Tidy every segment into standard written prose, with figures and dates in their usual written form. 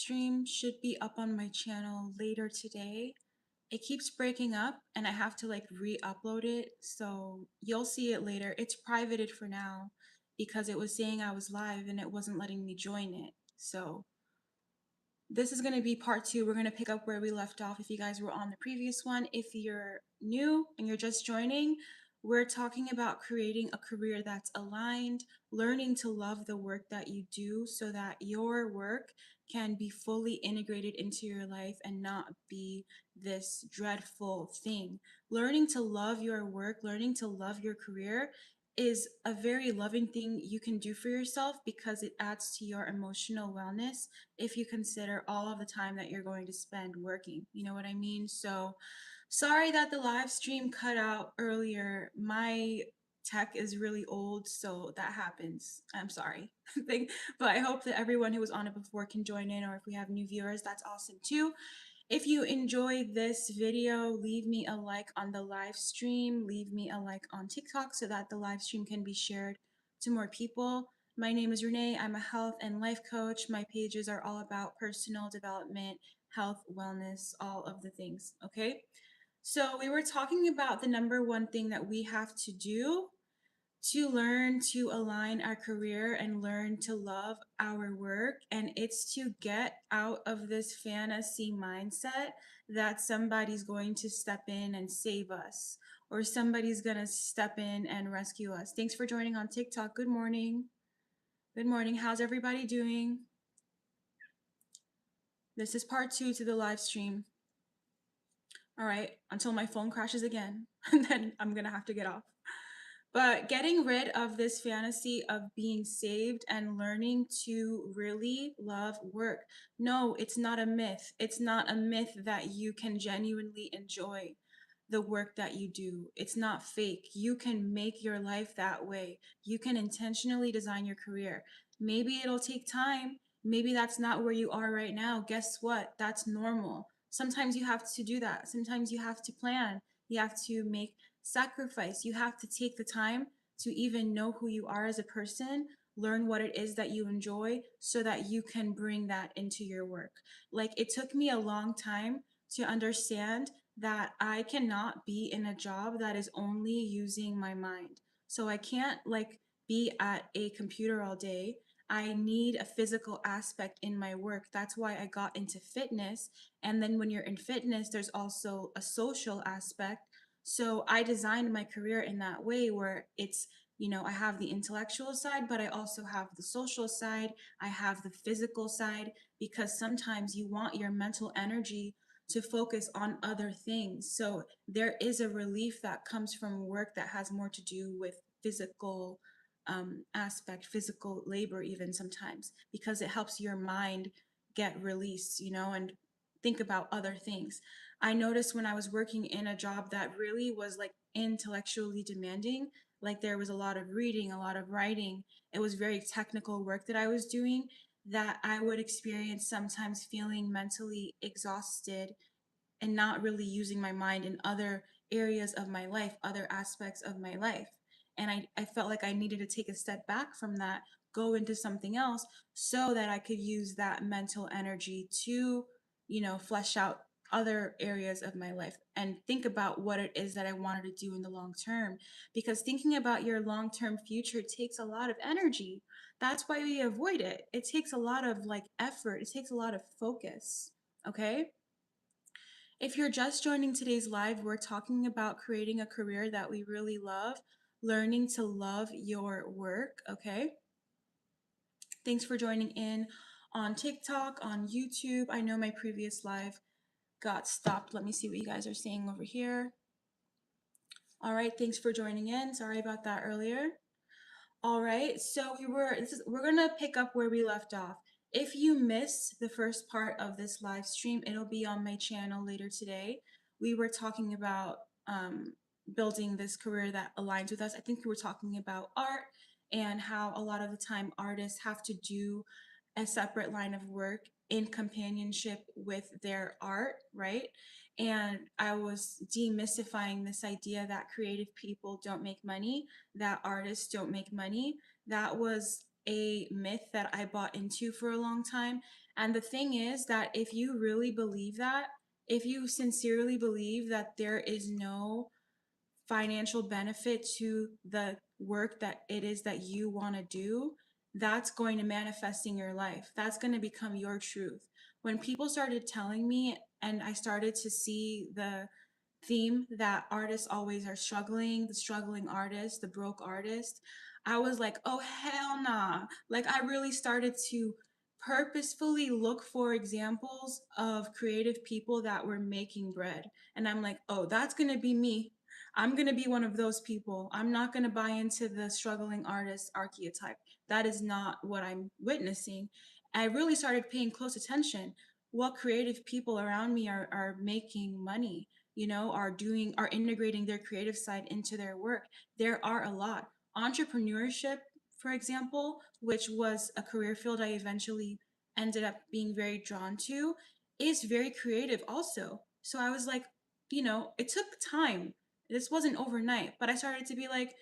stream should be up on my channel later today. It keeps breaking up and I have to like re-upload it, so you'll see it later. It's privated for now because it was saying I was live and it wasn't letting me join it. So this is going to be part 2. We're going to pick up where we left off if you guys were on the previous one. If you're new and you're just joining, we're talking about creating a career that's aligned, learning to love the work that you do so that your work can be fully integrated into your life and not be this dreadful thing. Learning to love your work, learning to love your career is a very loving thing you can do for yourself because it adds to your emotional wellness if you consider all of the time that you're going to spend working. You know what I mean? So sorry that the live stream cut out earlier. My tech is really old, so that happens. I'm sorry. But I hope that everyone who was on it before can join in, or if we have new viewers, that's awesome too. If you enjoyed this video, leave me a like on the live stream, leave me a like on TikTok so that the live stream can be shared to more people. My name is Renee. I'm a health and life coach. My pages are all about personal development, health, wellness, all of the things, okay? So we were talking about the number one thing that we have to do to learn to align our career and learn to love our work. And it's to get out of this fantasy mindset that somebody's going to step in and save us or somebody's going to step in and rescue us. Thanks for joining on TikTok. Good morning. Good morning. How's everybody doing? This is part 2 to the live stream. All right, until my phone crashes again, and then I'm going to have to get off. But getting rid of this fantasy of being saved and learning to really love work. No, it's not a myth. It's not a myth that you can genuinely enjoy the work that you do. It's not fake. You can make your life that way. You can intentionally design your career. Maybe it'll take time. Maybe that's not where you are right now. Guess what? That's normal. Sometimes you have to do that. Sometimes you have to plan. You have to make sacrifice. You have to take the time to even know who you are as a person, learn what it is that you enjoy so that you can bring that into your work. Like it took me a long time to understand that I cannot be in a job that is only using my mind. So I can't like be at a computer all day. I need a physical aspect in my work. That's why I got into fitness. And then when you're in fitness, there's also a social aspect. So I designed my career in that way where it's, I have the intellectual side, but I also have the social side. I have the physical side because sometimes you want your mental energy to focus on other things. So there is a relief that comes from work that has more to do with physical aspect, physical labor, even sometimes, because it helps your mind get released, and think about other things. I noticed when I was working in a job that really was like intellectually demanding, like there was a lot of reading, a lot of writing. It was very technical work that I was doing that I would experience sometimes feeling mentally exhausted and not really using my mind in other areas of my life, other aspects of my life. And I felt like I needed to take a step back from that, go into something else so that I could use that mental energy to, flesh out other areas of my life and think about what it is that I wanted to do in the long term. Because thinking about your long term future takes a lot of energy. That's why we avoid it. It takes a lot of like effort, it takes a lot of focus. Okay. If you're just joining today's live, we're talking about creating a career that we really love, learning to love your work, okay? Thanks for joining in on TikTok, on YouTube. I know my previous live got stopped. Let me see what you guys are saying over here. All right, thanks for joining in. Sorry about that earlier. All right, so we're gonna pick up where we left off. If you missed the first part of this live stream, it'll be on my channel later today. We were talking about building this career that aligns with us. I think we were talking about art and how a lot of the time artists have to do a separate line of work in companionship with their art, right? And I was demystifying this idea that creative people don't make money, that artists don't make money. That was a myth that I bought into for a long time. And the thing is that if you really believe that, if you sincerely believe that there is no financial benefit to the work that it is that you want to do, that's going to manifest in your life. That's going to become your truth. When people started telling me and I started to see the theme that artists always are struggling, the struggling artist, the broke artist, I was like, oh, hell nah. Like, I really started to purposefully look for examples of creative people that were making bread. And I'm like, oh, that's going to be me. I'm going to be one of those people. I'm not going to buy into the struggling artist archetype. That is not what I'm witnessing. I really started paying close attention. What creative people around me are making money, are integrating their creative side into their work. There are a lot. Entrepreneurship, for example, which was a career field I eventually ended up being very drawn to, is very creative also. So I was like, it took time. This wasn't overnight, but I started to be like,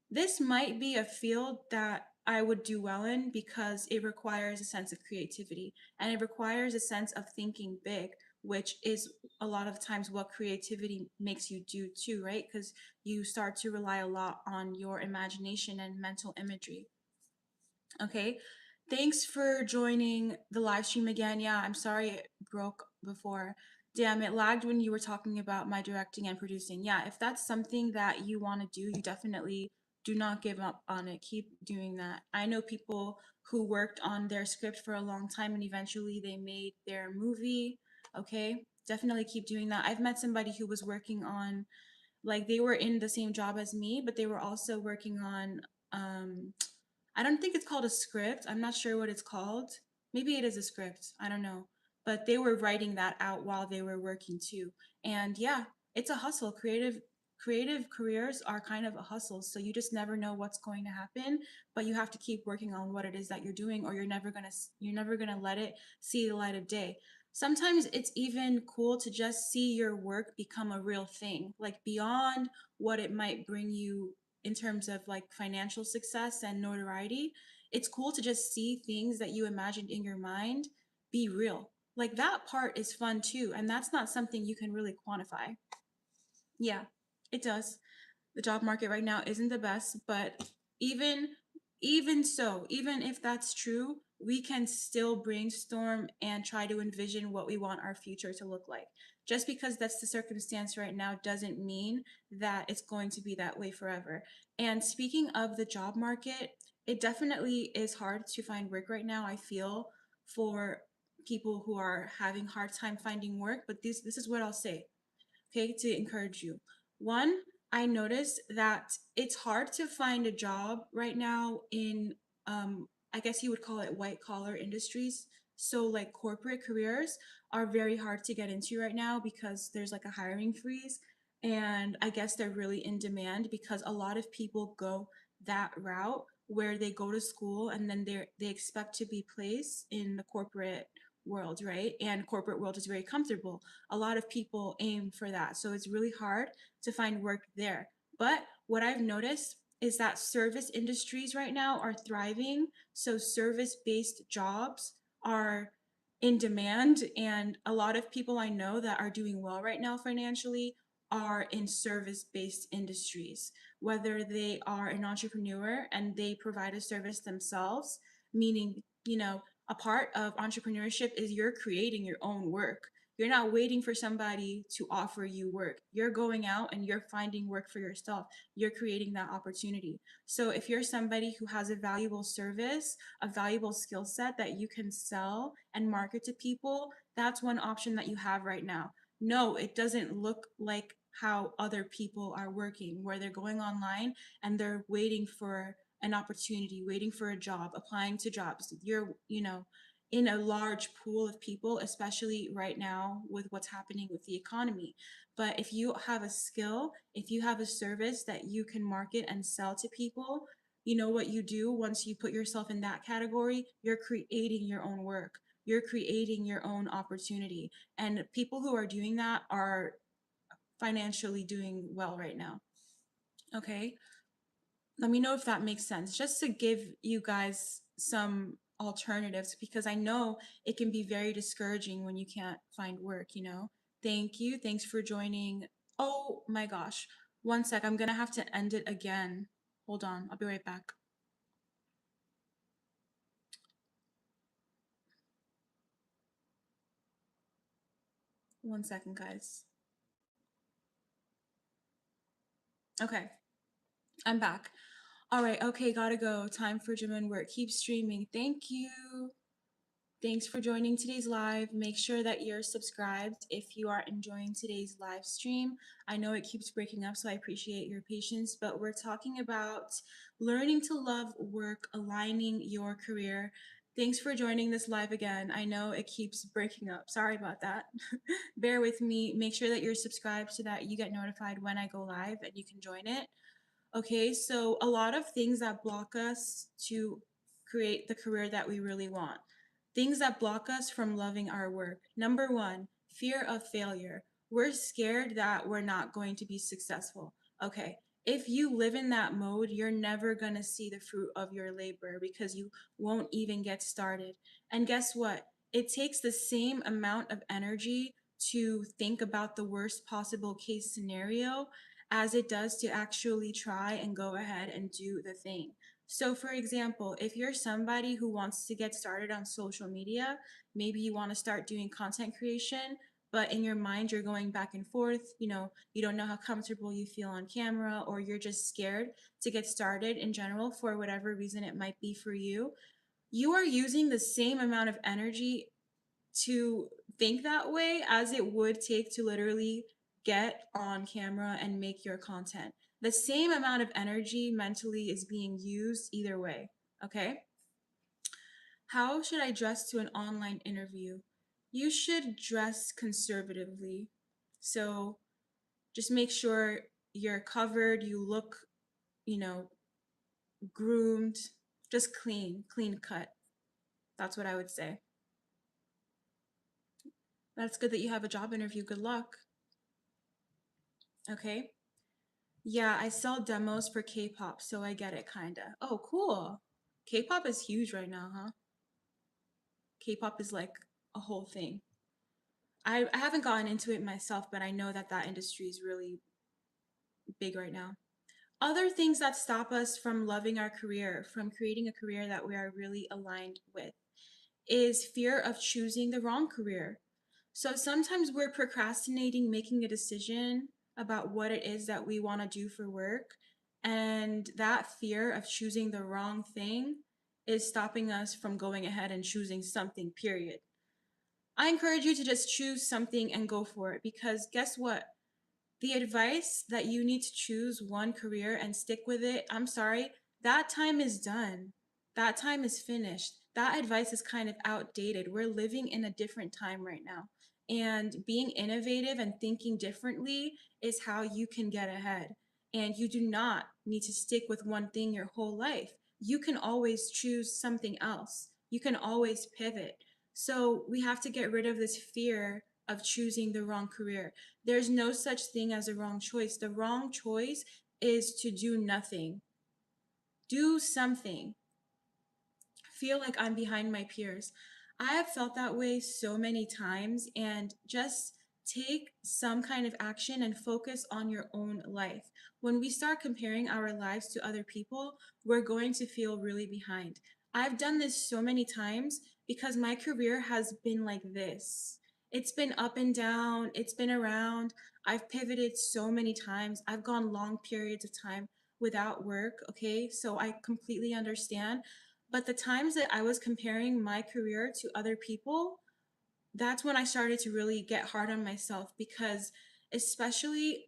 this might be a field that I would do well in because it requires a sense of creativity and it requires a sense of thinking big, which is a lot of times what creativity makes you do too, right? Because you start to rely a lot on your imagination and mental imagery. Okay. Thanks for joining the live stream again. Yeah, I'm sorry it broke before. Damn, it lagged when you were talking about my directing and producing. Yeah, if that's something that you want to do, you definitely do not give up on it. Keep doing that. I know people who worked on their script for a long time and eventually they made their movie. Okay, definitely keep doing that. I've met somebody who was working on, like, they were in the same job as me, but they were also working on um I don't think it's called a script. I'm not sure what it's called. Maybe it is a script. I don't know. But they were writing that out while they were working too. And yeah, it's a hustle. Creative careers are kind of a hustle. So you just never know what's going to happen, but you have to keep working on what it is that you're doing or you're never going to let it see the light of day. Sometimes it's even cool to just see your work become a real thing, like beyond what it might bring you in terms of like financial success and notoriety. It's cool to just see things that you imagined in your mind be real. Like that part is fun too. And that's not something you can really quantify. Yeah, it does. The job market right now isn't the best, but even even if that's true, we can still brainstorm and try to envision what we want our future to look like. Just because that's the circumstance right now doesn't mean that it's going to be that way forever. And speaking of the job market, it definitely is hard to find work right now, I feel, for people who are having hard time finding work, but this is what I'll say, okay, to encourage you. One, I noticed that it's hard to find a job right now in, I guess you would call it white collar industries. So, like corporate careers are very hard to get into right now because there's like a hiring freeze. And I guess they're really in demand because a lot of people go that route where they go to school and then they expect to be placed in the corporate world, right? And corporate world is very comfortable. A lot of people aim for that. So it's really hard to find work there. But what I've noticed is that service industries right now are thriving. So service based jobs are in demand. And a lot of people I know that are doing well right now financially are in service based industries, whether they are an entrepreneur and they provide a service themselves, meaning, a part of entrepreneurship is you're creating your own work. You're not waiting for somebody to offer you work. You're going out and you're finding work for yourself. You're creating that opportunity. So if you're somebody who has a valuable service, a valuable skill set that you can sell and market to people, that's one option that you have right now. No, it doesn't look like how other people are working, where they're going online and they're waiting for an opportunity, waiting for a job, applying to jobs. You're, in a large pool of people, especially right now with what's happening with the economy. But if you have a skill, if you have a service that you can market and sell to people, you know what you do once you put yourself in that category? You're creating your own work. You're creating your own opportunity. And people who are doing that are financially doing well right now. Okay. Let me know if that makes sense. Just to give you guys some alternatives, because I know it can be very discouraging when you can't find work, you know? Thank you. Thanks for joining. Oh my gosh. One sec. I'm gonna have to end it again. Hold on. I'll be right back. One second, guys. Okay. I'm back. All right. Okay. Gotta go. Time for gym and work. Keep streaming. Thank you. Thanks for joining today's live. Make sure that you're subscribed if you are enjoying today's live stream. I know it keeps breaking up, so I appreciate your patience, but we're talking about learning to love work, aligning your career. Thanks for joining this live again. I know it keeps breaking up. Sorry about that. Bear with me. Make sure that you're subscribed so that you get notified when I go live and you can join it. Okay, so a lot of things that block us to create the career that we really want. Things that block us from loving our work. Number one, fear of failure. We're scared that we're not going to be successful. Okay, if you live in that mode, you're never going to see the fruit of your labor because you won't even get started. And guess what? It takes the same amount of energy to think about the worst possible case scenario as it does to actually try and go ahead and do the thing. So, for example, if you're somebody who wants to get started on social media, maybe you want to start doing content creation, but in your mind, you're going back and forth. You know, you don't know how comfortable you feel on camera, or you're just scared to get started in general for whatever reason it might be for you. You are using the same amount of energy to think that way as it would take to literally get on camera and make your content. The same amount of energy mentally is being used either way. Okay. How should I dress to an online interview? You should dress conservatively. So just make sure you're covered, you look, you know, groomed, just clean cut. That's what I would say. That's good that you have a job interview. Good luck. Okay. Yeah, I sell demos for K-pop, so I get it kinda. Oh, cool. K-pop is huge right now, huh? K-pop is like a whole thing. I haven't gotten into it myself, but I know that that industry is really big right now. Other things that stop us from loving our career, from creating a career that we are really aligned with, is fear of choosing the wrong career. So sometimes we're procrastinating making a decision about what it is that we want to do for work. And that fear of choosing the wrong thing is stopping us from going ahead and choosing something, period. I encourage you to just choose something and go for it, because guess what? The advice that you need to choose one career and stick with it, I'm sorry, that time is done. That time is finished. That advice is kind of outdated. We're living in a different time right now. And being innovative and thinking differently is how you can get ahead. And you do not need to stick with one thing your whole life. You can always choose something else. You can always pivot. So we have to get rid of this fear of choosing the wrong career. There's no such thing as a wrong choice. The wrong choice is to do nothing. Do something. Feel like I'm behind my peers. I have felt that way so many times, and just take some kind of action and focus on your own life. When we start comparing our lives to other people, we're going to feel really behind. I've done this so many times because my career has been like this. It's been up and down, it's been around. I've pivoted so many times. I've gone long periods of time without work, okay? So I completely understand, but the times that I was comparing my career to other people, that's when I started to really get hard on myself, because especially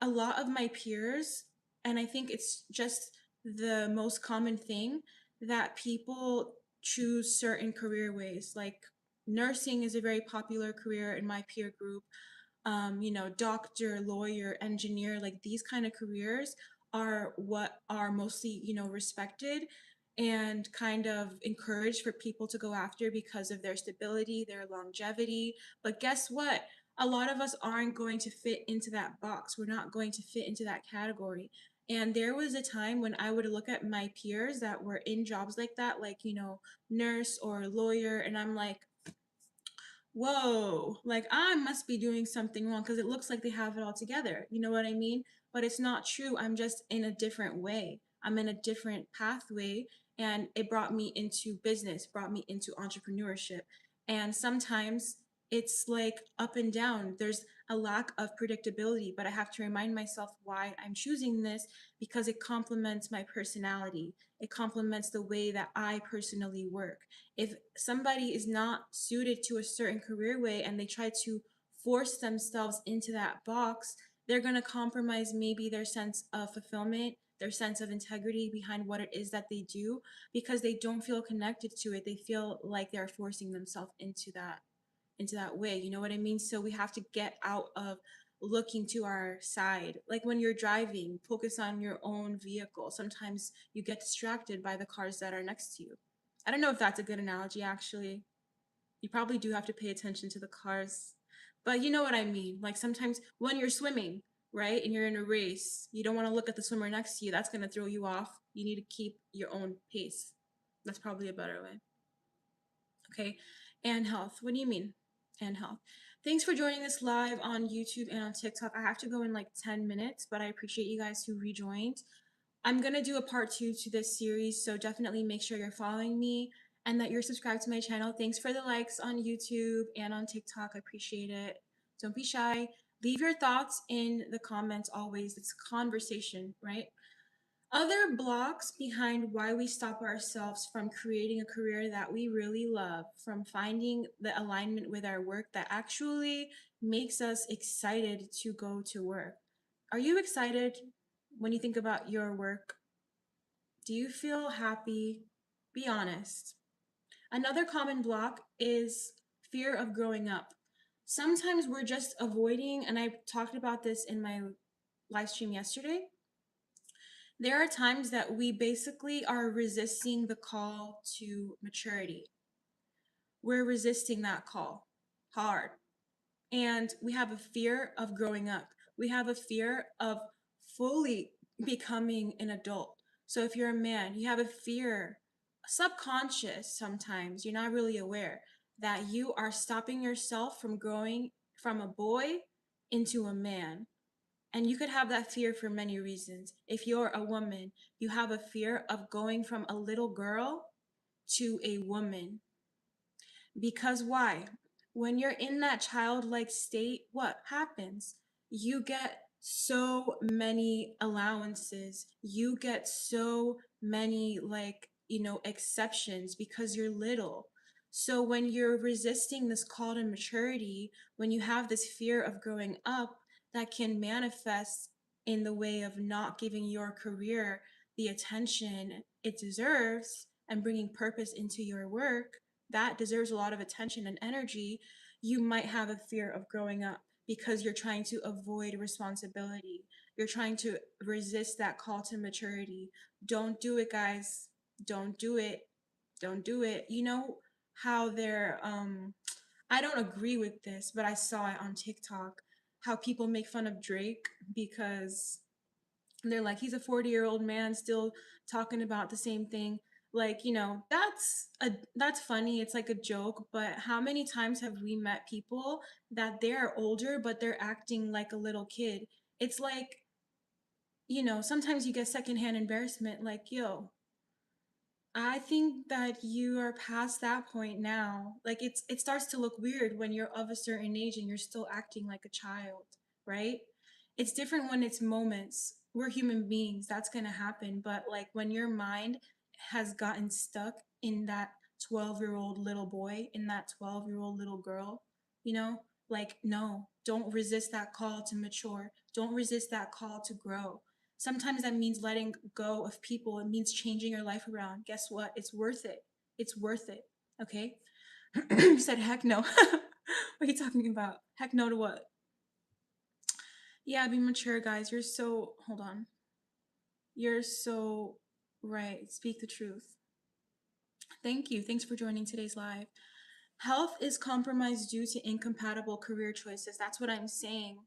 a lot of my peers, and I think it's just the most common thing, that people choose certain career ways. Like nursing is a very popular career in my peer group. You know, doctor, lawyer, engineer, like these kind of careers are what are mostly, you know, respected and kind of encouraged for people to go after because of their stability, their longevity. But guess what? A lot of us aren't going to fit into that box. We're not going to fit into that category. And there was a time when I would look at my peers that were in jobs like that, like, nurse or lawyer, and I'm like, whoa, like I must be doing something wrong because it looks like they have it all together. You know what I mean? But it's not true. I'm just in a different way. I'm in a different pathway. And it brought me into business, brought me into entrepreneurship. And sometimes it's like up and down. There's a lack of predictability, but I have to remind myself why I'm choosing this because it complements my personality. It complements the way that I personally work. If somebody is not suited to a certain career way and they try to force themselves into that box, they're going to compromise maybe their sense of fulfillment, their sense of integrity behind what it is that they do because they don't feel connected to it. They feel like they're forcing themselves into that way. You know what I mean? So we have to get out of looking to our side. Like when you're driving, focus on your own vehicle. Sometimes you get distracted by the cars that are next to you. I don't know if that's a good analogy, actually. You probably do have to pay attention to the cars. But you know what I mean. Like sometimes when you're swimming, right, and you're in a race, you don't want to look at the swimmer next to you. That's going to throw you off. You need to keep your own pace. That's probably a better way. Okay. And health. What do you mean? And health. Thanks for joining us live on YouTube and on TikTok. I have to go in like 10 minutes, but I appreciate you guys who rejoined. I'm going to do a part 2 to this series, so definitely make sure you're following me and that you're subscribed to my channel. Thanks for the likes on YouTube and on TikTok. I appreciate it. Don't be shy. Leave your thoughts in the comments always. It's conversation, right? Other blocks behind why we stop ourselves from creating a career that we really love, from finding the alignment with our work that actually makes us excited to go to work. Are you excited when you think about your work? Do you feel happy? Be honest. Another common block is fear of growing up. Sometimes we're just avoiding, and I talked about this in my live stream yesterday. There are times that we basically are resisting the call to maturity. We're resisting that call hard. And we have a fear of growing up. We have a fear of fully becoming an adult. So if you're a man, you have a fear, subconscious sometimes, you're not really aware, that you are stopping yourself from growing from a boy into a man. And you could have that fear for many reasons. If you're a woman, you have a fear of going from a little girl to a woman. Because why? When you're in that childlike state, what happens? You get so many allowances. You get so many, like, exceptions because you're little. So when you're resisting this call to maturity, when you have this fear of growing up, that can manifest in the way of not giving your career the attention it deserves and bringing purpose into your work that deserves a lot of attention and energy, you might have a fear of growing up because you're trying to avoid responsibility. You're trying to resist that call to maturity. Don't do it, guys. Don't do it. Don't do it. You know how I don't agree with this, but I saw it on TikTok how people make fun of Drake because they're like, he's a 40-year-old man still talking about the same thing. Like, that's funny. It's like a joke, but how many times have we met people that they're older but they're acting like a little kid? It's like, sometimes you get secondhand embarrassment like, yo, I think that you are past that point now. Like it starts to look weird when you're of a certain age and you're still acting like a child, right? It's different when it's moments. We're human beings. That's going to happen, but like when your mind has gotten stuck in that 12-year-old little boy, in that 12-year-old little girl, like no, don't resist that call to mature. Don't resist that call to grow. Sometimes that means letting go of people. It means changing your life around. Guess what? It's worth it. It's worth it. Okay? You said heck no. What are you talking about? Heck no to what? Yeah, be mature, guys. Hold on. You're so right. Speak the truth. Thank you. Thanks for joining today's live. Health is compromised due to incompatible career choices. That's what I'm saying.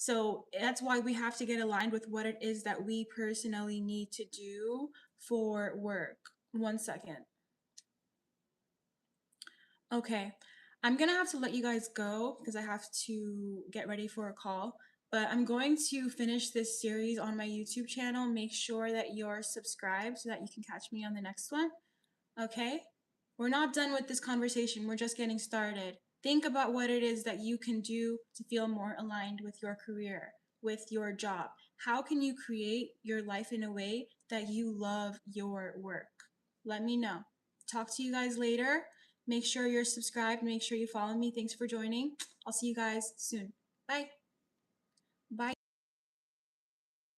So that's why we have to get aligned with what it is that we personally need to do for work. 1 second. Okay, I'm gonna have to let you guys go because I have to get ready for a call. But I'm going to finish this series on my YouTube channel. Make sure that you're subscribed so that you can catch me on the next one. Okay? We're not done with this conversation. We're just getting started. Think about what it is that you can do to feel more aligned with your career, with your job. How can you create your life in a way that you love your work? Let me know. Talk to you guys later. Make sure you're subscribed. Make sure you follow me. Thanks for joining. I'll see you guys soon. Bye. Bye.